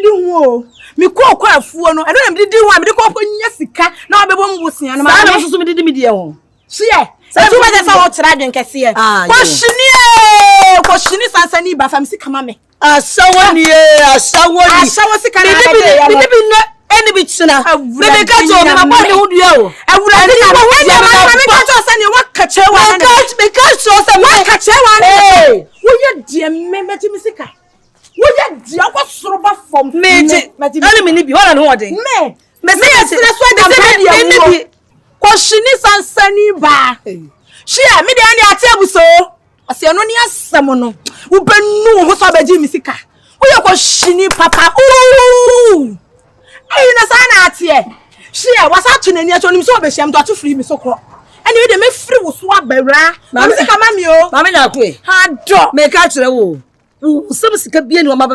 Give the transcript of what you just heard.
didi hu me ko afuo no e do me didi hu a me de ko nya sika na obebo mbusia no ma na so me didi me die ho so ye so ma dey say wo tira dwen kese ye ko shini sansani ba fam sika ma me asawoni asawo sika na bibi no eni bi china bibi ka to me ma body hu dua o awura ni ko wenya ma me ka to say ni waka chewa na me ka so say waka chewa na wo ye die me meti mi sika wo ye die akwa soro ba fom meji ani me ni bi wala no ode me say yesire so de me bi ko shini sansani ba shia me de ani ate abuso ase no ni asem no wo benu ho so baji mi sika wo ye ko shini papa ayi na sa na ate shia wasa to nani ato nim so be hiem to ato free mi so kro ani we de me free wo so abawra ma mi sika ma mi o ma me na ko ha do me ka kire wo sebe sika bie ni o ma ba